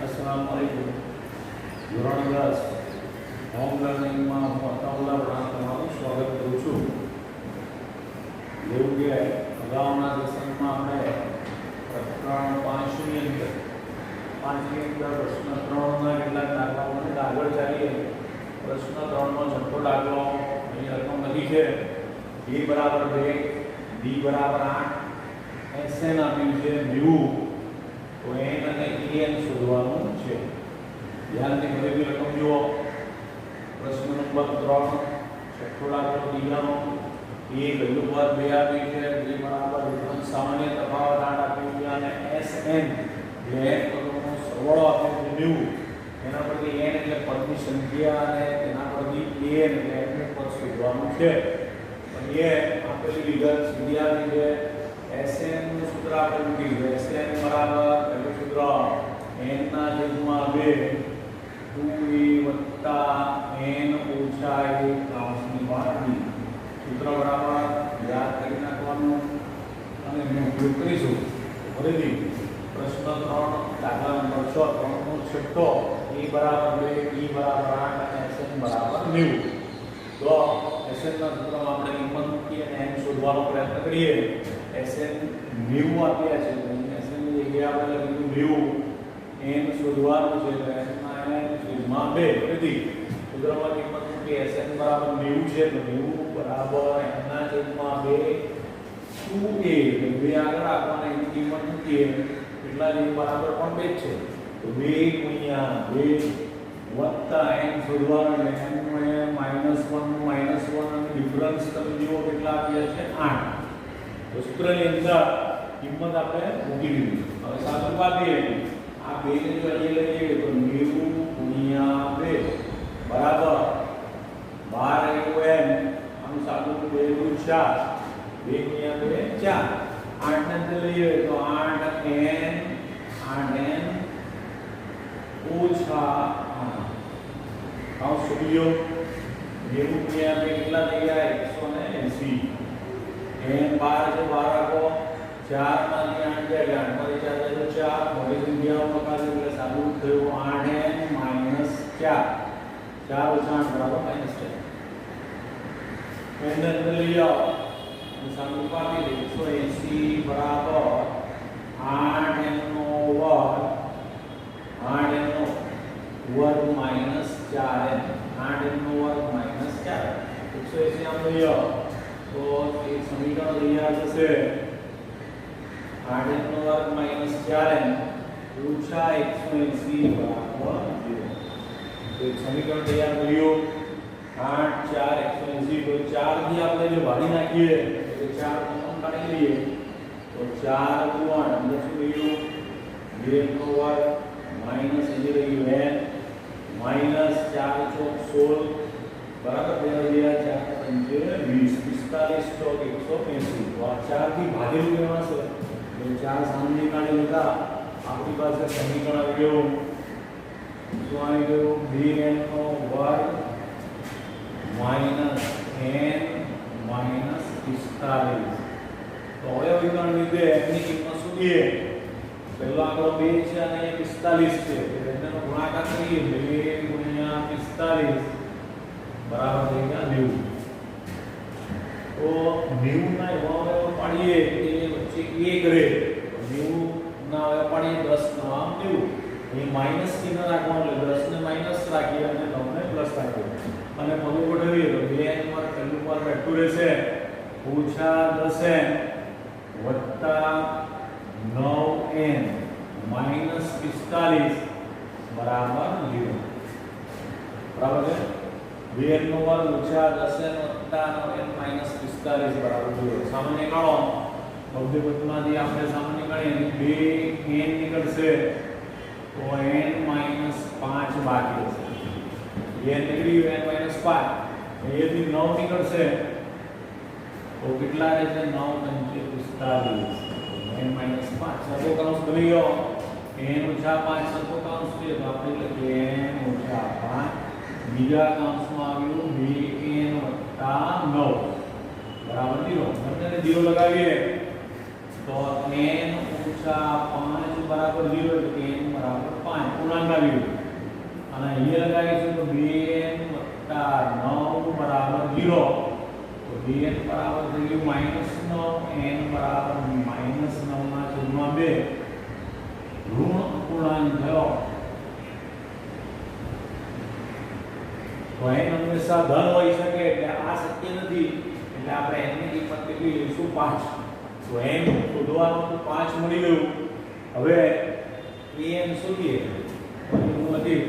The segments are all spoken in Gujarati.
अस्सलामुअलैकुम। ધોરણ 10 હોમ લર્નિંગમાં હું અતાઉલ્લા વડાણ તમારું સ્વાગત કરું છું। જેવું કે અગાઉના સેશનમાં આપણે પ્રકરણ 5ની અંદર પ્રશ્ન 3ના કેટલાક દાખલાઓને આગળ ચાલીએ। પ્રશ્ન 3નો છઠ્ઠો દાખલો અહીં રકમ લખી છે a બરાબર 2 b બરાબર 8 sn આપ્યું છે મ્યુ તો n અને en શોધવાનું છે। ધ્યાનથી બધી રકમ જુઓ। પ્રશ્ન નંબર 3 છઠ્ઠો દાખલો બીજાનો a વેલ્યુ પર 2 આપી છે b બરાબર વિકલન સામાન્ય તફાવત 8 આપ્યું છે અને sn જે પદોનો સરવાળો આપ્યો છે મ્યુ એના પરથી n એટલે પદની સંખ્યા અને તેના પરથી n એટલે n નું પદ શોધવાનું છે। પણ એ આપેલી વિગત સીધી આવી છે। Sn નું સૂત્ર આપણે મૂકી છે Sn બરાબર પહેલું સૂત્ર n ના છેદમાં 2 2a n ઓછા 1 કૌંસની બહાર b સૂત્ર બરાબર યાદ કરી નાખવાનું અને એનો ઉપયોગ કરીશું। ફરીથી પ્રશ્ન 3 દાખલા નંબર 6 3નો છઠ્ઠો a બરાબર 2 b બરાબર 8 અને sn બરાબર મ્યુ। તો sn ના સૂત્રમાં આપણે કિંમત મૂકી અને n શોધવાનો પ્રયત્ન કરીએ। sn મ્યુ આપ્યા છે તો sn ની જગ્યાએ આપણે લખીશું મ્યુ n શોધવાનું છે તો n ના n છેદમાં 2 ફરીથી સૂત્રમાં કિંમત મૂકી sn બરાબર મ્યુ છે તો મ્યુ બરાબર n ના છેદમાં 2 2a તો 2 આગળ રાખવાના એની કિંમત મૂકીએ કેટલા છે બરાબર પણ 2 છે તો 2 ગુણ્યા 2 વત્તા n શોધવાનું એટલે n નું -1 અને ડિફરન્સ તમે જુઓ કેટલા આપ્યા છે 8 તો સૂત્રની અંદર કિંમત આપણે મૂકી દીધી। હવે સાદું પાડીએ આ 2 ને જો અહીંયા લઈએ તો મ્યુ ગુણ્યા 2 બરાબર 12 n આનું સાદું 2 * 4 2 ગુણ્યા 2 4 8 ને અંદર લઈએ તો 8n ઓછા 8 આવ સુલ્યો 90 ગુણ્યા 2 કેટલા થઈ ગયા 180 n 12 છે 12 રાખો 4 માંથી 8 જાય 8 માંથી 4 જાય તો 4 મોટી સંખ્યાઓ પ્રકાર એટલે સાદું થયું 8n - 4 4 ઓછા 8 બરાબર -4 n અંદર લઈ આવો અને સાદું પાડી દે 180 બરાબર 8n નો વર્ગ 8n નો વર્ગ - 4n 8n નો વર્ગ - 4 180 આમ લઈ આવો તો એ સમીકરણ તૈયાર થશે 8n નો વર્ગ - 4n ઓછા 180 બરાબર 0 તો એક સમીકરણ તૈયાર કર્યું 8 4 180 તો 4 થી આપણે જો ભાગી નાખીએ તો 4 કોમન કાઢી લઈએ તો 4 * 8 અંદર શું રહ્યું 2 નો વર્ગ માઈનસ અહીં રહ્યું n -4 * 16 બરાબર 2 4 5 20 45 * 180 તો આ 4 થી ભાગેલું લેવાશે તો 4 સામે કાઢી લીધા આપણી પાસે સમીકરણ આવી ગયું શું આવી ગયું 2n નો વર્ગ -n -45 તો હવે વિકલન લીધે n ની કિંમત શું છે પહેલો આંકડો 2 છે અને 45 છે તો બંનેનો ગુણાકાર કરીએ 2 ગુણ્યા 45 બરાબર થઈ ગયા 90 તો 90 ના અવયવ પાડીએ એ વચ્ચે 1 રહે તો 90 ના અવયવ પાડીએ 10 નવા 90 અહીં માઈનસ ચિહ્ન રાખવાનું એટલે 10 ને માઈનસ રાખીએ અને 9 ને પ્લસ રાખીએ અને પદો ગોઠવીએ તો 2n પર પહેલું પદ બેઠું રહેશે ઓછા 10n વત્તા 9n માઈનસ 45 બરાબર 0 બરાબર છે 2n નો વર્ગ ઓછા 10n વત્તા 9n માઈનસ 45 બરાબર 0 સામાન્ય કાઢો બધી પદમાંથી આપણે સામાન્ય કાઢીએ 2n નીકળશે તો n માઈનસ 5 બાકી રહેશે n નીકળ્યું n માઈનસ 5 અહીંયાથી 9 નીકળશે તો કેટલા રહેશે 9 * 45 n માઈનસ 5 સર્વો કૌંસ ભરી ગયો n ઓછા 5 સર્વો કૌંસ છે તો આપણે લખીએ n ઓછા 5 બીજા કૌંસમાં આવ્યું 2n વત્તા 9 બરાબર 0 બંનેને 0 લગાવીએ તો n ઓછા 5 બરાબર 0 એટલે n બરાબર 5 પૂર્ણાંક આવ્યું અને અહીંયા લગાવીશું તો 2n + 9 બરાબર 0 તો 2n બરાબર થઈ ગયું -9 n બરાબર -9 ના છેદમાં 2 ઋણ અપૂર્ણાંક થયો તો n હંમેશા ધન હોઈ શકે એટલે આ શક્ય નથી એટલે આપણે n ની કિંમત કેટલી લઈશું 5 તો n શોધવાનું તો 5 મળી ગયું હવે an શોધીએ એવું નથી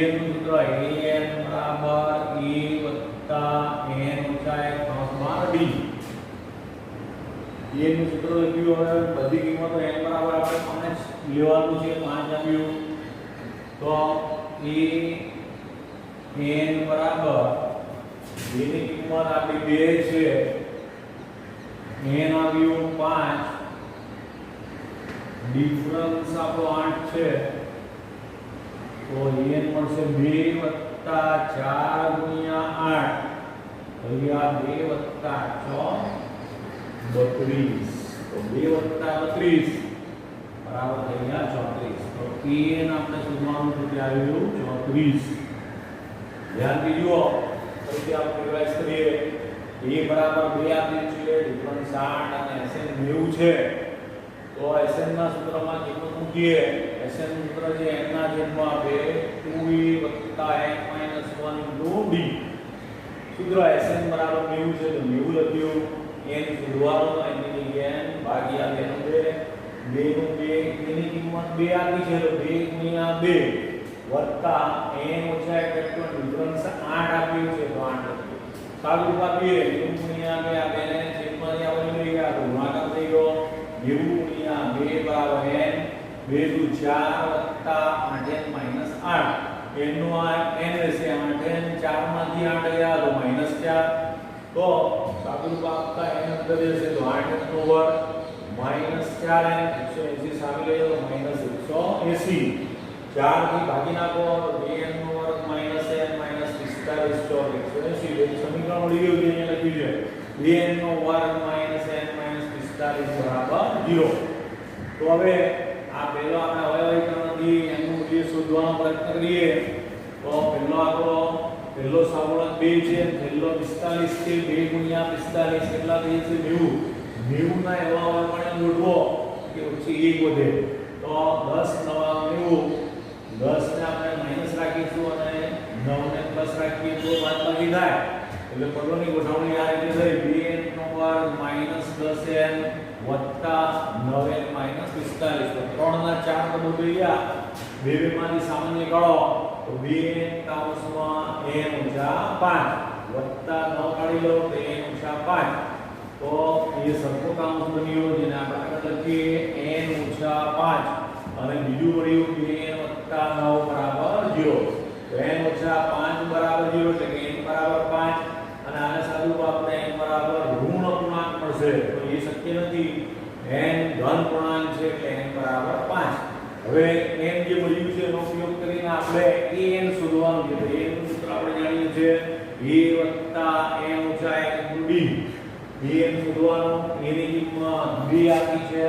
an નું સૂત્ર an બરાબર a + n - 1 d an નું સૂત્ર લખ્યું હવે બધી કિંમતો n બરાબર આપણે 5 લેવાનું છે 5 આવ્યું તો a n બરાબર એની કિંમત આપણી 2 છે n આવ્યું 5 ડિફરન્સ આપણો 8 છે તો n મળશે 2 + 4 × 8 અહીંયા 2 + 4 32 તો 2 + 32 બરાબર અહીંયા 34 તો n આપણે શોધવાનું છે કે આવ્યું 34 ધ્યાનથી જુઓ ફરીથી આપણે રિવાઇઝ કરીએ a બરાબર 2 આપેલ છે ડિફરન્સ 8 અને sn 90 છે તો sn ના સૂત્રમાં કિંમત મૂકીએ sn નું સૂત્ર છે n ના છેદમાં 2 2e + n - 1 d સૂત્ર sn બરાબર 90 છે તો 90 લખ્યું n શોધવાનું તો n ની જગ્યાએ n ભાગ્યા 2 નું 2 એની કિંમત 2 આપી છે તો 2 × 2 વત્તા n - 1 ડિફરન્સ 8 આપ્યું છે તો 8 લખ્યું સાદું આપીએ 90 × 2 આ બેને છેદમાંથી આપણે લઈ ગયા તો ગુણાકાર થઈ ગયો 90 × 2 બરાબર n 2 × 4 વત્તા 8n - 8 n નું આ n રહેશે 8n 4 માંથી 8 ગયા તો -4 તો સાદું આપતા n અંદર જશે તો 8n નો વર્ગ -4n 180 સામે લઈએ તો -180 4 થી ભાગી નાખો તો 2n નો વર્ગ -n -45 તો 180 એટલે સમીકરણ મળી ગયું જે અહીંયા લખ્યું છે 2n નો વર્ગ -n -45 બરાબર 0 તો હવે આ પહેલો આપણે અવયવીકરણથી n નું મૂલ્ય શોધવાનો પ્રયત્ન કરીએ તો પહેલો સહગુણક 2 છે પહેલો 45 છે 2 × 45 કેટલા થઈ છે 90 90 ના એવા અવયવને જોડવો કે પછી 1 વધે તો 10 નવા 90 10 ને આપણે માઈનસ રાખીશું અને 9 ને પ્લસ રાખીએ તો બાદબાકી થાય એટલે પદોની ગોઠવણી આ રીતે થઈ 2n નો વર્ગ -10n વત્તા 9n - 45 તો 3 ના 4 પદો થઈ ગયા બે માંથી સામાન્ય કાઢો તો 2n કૌંસમાં n - 5 વત્તા 9 કાઢી લો તો n - 5 તો એ સરખો કૌંસ બન્યો જેને આપણે આગળ લખીએ n - 5 અને બીજું મળ્યું 2n + 9 બરાબર 0 તો n - 5 બરાબર 0 એટલે કે n બરાબર 5 અને આને સાદું આપણે n બરાબર ઋણ અપૂર્ણાંક મળશે તો એ શક્ય નથી n ધન પૂર્ણાંક છે એટલે n બરાબર 5 હવે n જે મળ્યું છે એનો ઉપયોગ કરીને આપણે an શોધવાનું છે તો an નું સૂત્ર આપણે જાણીએ છીએ a + n - 1 d an શોધવાનું એની કિંમત 2 આપી છે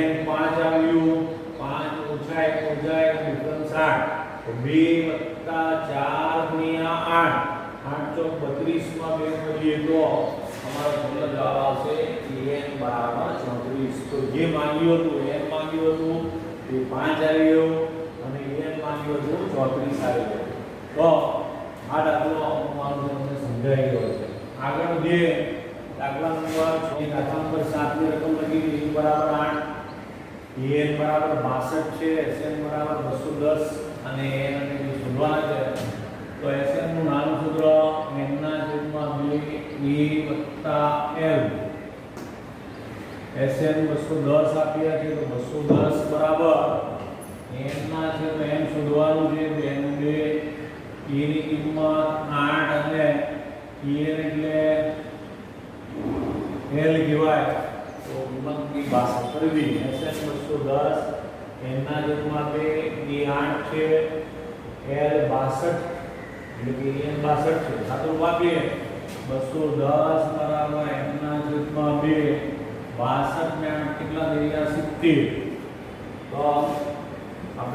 n 5 આવ્યું 5 - 1 ડિફરન્સ 8 તો 2 + 4 × 8 8 ચોક 32 માં 2 કરીએ તો અમારો છેલ્લો જવાબ આવશે n બરાબર 34 તો જે માંગ્યું હતું n માંગ્યું હતું એ 5 આવી ગયું અને n માંગ્યું હતું 34 આવી ગયું તો આ દાખલો અમારો તમને સમજાઈ ગયો છે આગળ જે દાખલા નંબર 6 દાખલા નંબર 7 ની રકમ લખી n બરાબર 8 n બરાબર 62 છે sn બરાબર 210 અને n અને જે શોધવાના છે તો sn નું નાનું સૂત્ર n ના છેદમાં 2 a + l sn 210 આપ્યા છે તો 210 બરાબર n ના છેદમાં n શોધવાનું છે તો n 2 a ની કિંમત 8 અને n એટલે l કહેવાય તો કિંમતની 62 કરવી sn 210 n ના છેદમાં 2 એ 8 છે l 62 એટલે કે n 62 છે સાદું આપીએ 210 બરાબર n ના છેદમાં 2 62 ને 8 કેટલા થઈ ગયા 70 તો આપણે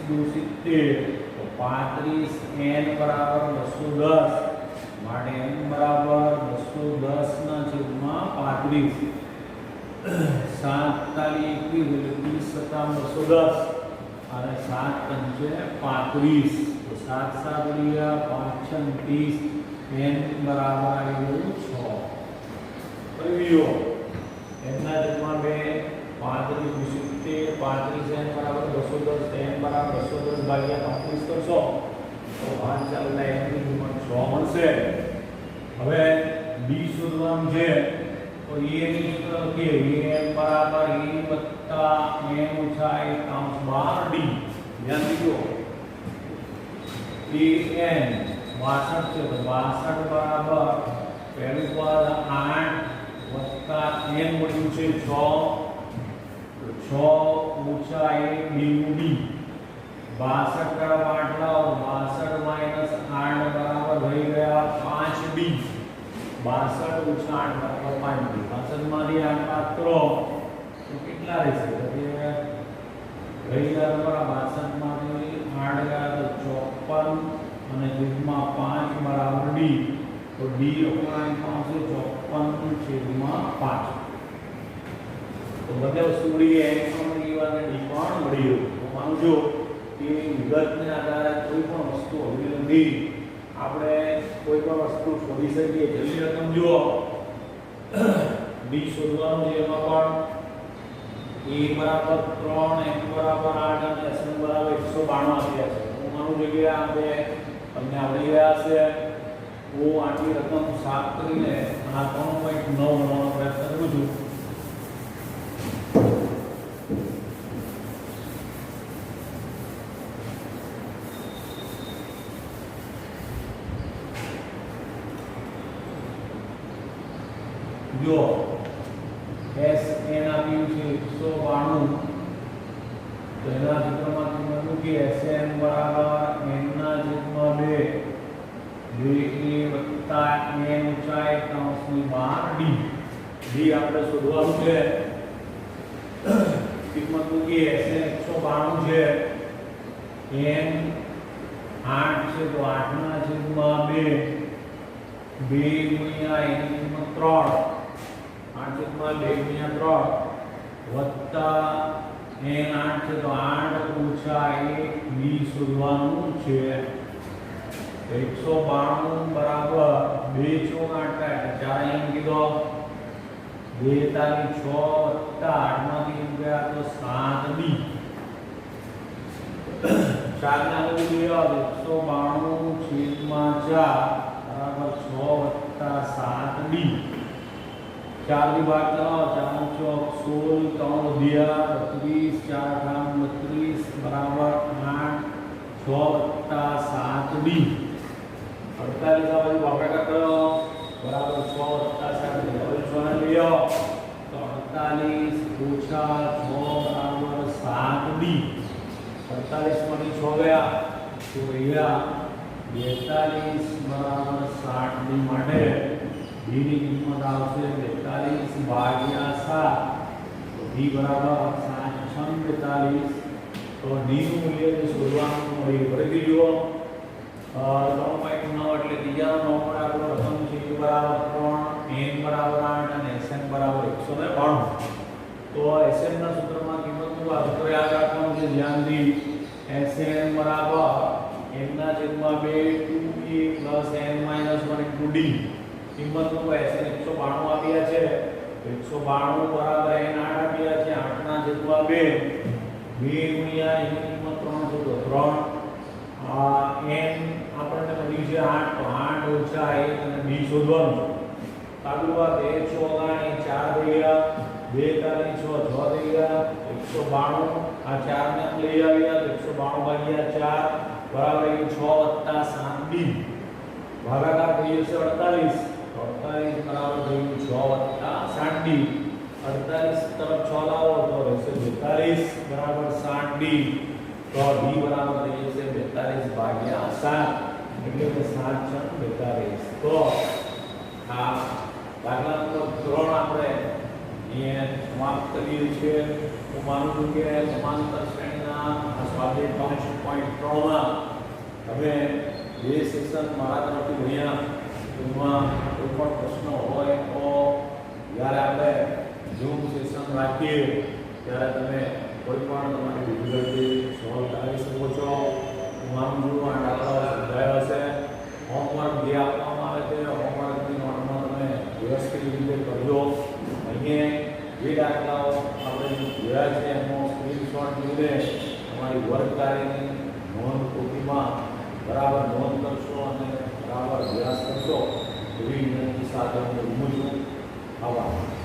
દુ 70 તો 35 n બરાબર 210 માટે n બરાબર 210 ના છેદમાં 35 7 તાલી 21 એટલે 30 સત્તા 210 અને 7 પંચે 35 તો 7 7 ગુણ્યા 5 36 n બરાબર આવી ગયું 6 પરિયો એના જગ્યામાં 2 35 70 35 n બરાબર 210 n બરાબર 210 ભાગ્યા 35 કરશો તો 5 ચાલના n ની કિંમત 6 મળશે હવે b શોધવાનું છે તો a ની સૂત્ર લખીએ a બરાબર e વત્તા n ઓછા 1 કૌંસ 12d ધ્યાન દીજો an 62 છે તો 62 બરાબર પહેલું પદ 8 વત્તા n મળ્યું છે 6 તો 6 ઓછા 1 બીનું d 62 का बाटला और 62 माइनस 8 बराबर થઈ ગયા 5d 62 ઓછા 8 બરાબર 5d 62 માંથી 8 બાદ કરો તો કેટલા રહેશે તો કે રહી ગયા તમારા 62 માંથી 8 ગયા તો 54 અને છેદમાં 5 બરાબર d તો d અપૂર્ણાંક આવશે 54 છેદમાં 5 તો બંને વસ્તુ મળી ગઈ x પણ મળી ગઈ અને d પણ મળી ગયું તો માનજો કે વિગતને આધારે કોઈ પણ વસ્તુ હોવી નથી આપણે કોઈ પણ વસ્તુ શોધી શકીએ જલ્દી રકમ જુઓ b શોધવાનું છે એમાં પણ a બરાબર 3 n બરાબર 8 અને s બરાબર 192 આપ્યા છે હું માનું છું કે આ બે તમને આવડી ગયા હશે હું આટલી રકમ સાફ કરીને આ 3.9 બનાવવાનો પ્રયત્ન કરું છું जो s n આપ્યું છે 192 તો એના સૂત્રમાં તમે મૂકી sn બરાબર n ના છેદમાં 2 2a વત્તા n ઊંચાઈ કૌંસની 12d d આપણે શોધવાનું છે કિંમત મૂકી sn 192 છે n 8 છે તો 8 ના છેદમાં 2 2 ગુણ્યા n ની કિંમત 3 8 માં 2 ગુણ્યા 3 વત્તા n 8 છે તો 8 ઓછા 1 b શોધવાનું છે 192 બરાબર 2 ચોક 8 એટલે 4 એમ કીધો 2 તારી 6 વત્તા 8 માંથી એમ ગયા તો 7b 4 ના મૂકી દો 192 છેદમાં 4 બરાબર 6 વત્તા 7b 4 થી ભાગ કરો 4 ચોક 16 3 વધ્યા 32 4 ઠામ 32 બરાબર 8 6 વત્તા 7b 48 આ બાજુ ભાગાકાર કરો બરાબર 6 વત્તા 7b હવે 6 ને લઈ આવો તો 48 ઓછા 6 બરાબર 7b 48 માંથી 6 ગયા તો રહ્યા 42 બરાબર 60b માટે d ની કિંમત આવશે 42 ભાગ્યા 7 તો d બરાબર 7 તો d નું મૂલ્ય જે શોધવાનું મળી ફરીથી જુઓ 3.9 એટલે ત્રીજા નંબર આપણો રકમ છે e બરાબર 3 n બરાબર 8 અને sn બરાબર 192 તો sn ના સૂત્રમાં કિંમતનું આ સૂત્ર યાદ રાખવાનું છે ધ્યાનથી sn બરાબર n ના છેદમાં 2 2a n - 1 d કિંમતનું sn 192 આપ્યા છે 192 બરાબર n 8 આપ્યા છે 8 ના છેદમાં 2 2 ગુણ્યા n ની કિંમત 3 છે તો 3 આ n આપણને મળ્યું છે 8 તો 8 ઓછા 1 અને b શોધવાનું આગળ વાત 1 ચોગાણી 4 થઈ ગયા 2 તારી 6 6 થઈ ગયા 192 આ 4 ને લઈ આવ્યા તો 192 ભાગ્યા 4 બરાબર 6 7b ભાગાકાર થઈ જશે 48 48 બરાબર થયું 6 7d 48 તરફ 6 લાવો તો રહેશે 42 બરાબર 7d તો d બરાબર થઈ જશે 42 ભાગ્યા 7 એટલે કે 7 42 તો આ દાખલા નંબર 3 આપણે અહીંયા સમાપ્ત કરીએ છીએ. હું માનું છું કે સમાંતર શ્રેણીના આ સ્વાધ્યાય 5.3માં તમે બે સેક્શન મારા તરફથી ભણ્યા. એમાં કોઈ પણ પ્રશ્ન હોય તો જ્યારે આપણે ઝૂમ સેશન રાખીએ ત્યારે તમે કોઈ પણ તમારી ડિફિકલ્ટી સોલ્વ કરાવી શકો છો. હું માનું છું આ દાખલાઓ સમજાયા હશે. હોમવર્ક જે આપવામાં આવે છે હોમવર્કની નોટમાં તમે વ્યવસ્થિત રીતે કરજો. અહીંયા જે દાખલાઓ આપણે જોયા છે એનો સ્ક્રીનશોટ લઈને તમારી વર્ગ કાર્યની નોંધ પોથીમાં બરાબર નોંધ કરશો અને બરાબર અભ્યાસ કરશો એવી વિનંતી સાથે હું રમું છું. આભાર.